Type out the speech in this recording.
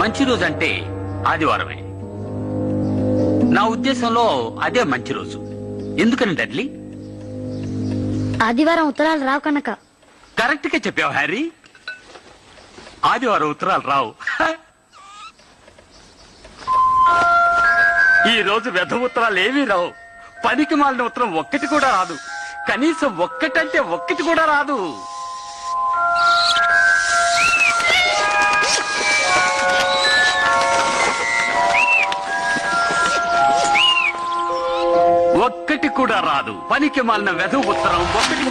మంచి రోజు అంటే ఆదివారమే. నా ఉద్దేశంలో అదే మంచి రోజు. ఎందుకని డడ్లీ? ఆదివారం ఉత్తరాలు రావు కనుక. కరెక్ట్ గా చెప్పావు హ్యారీ. ఆదివారం ఉత్తరాలు రావు. ఈ రోజు వ్యధ ఉత్తరాలు ఏమీ రావు. పనికి మాలిన ఉత్తరం ఒక్కటి కూడా రాదు. కనీసం ఒక్కటంటే ఒక్కటి కూడా రాదు. ఒక్కటి కూడా రాదు. పనికి మాలిన వెధ ఉత్తరం ఒక్కటి.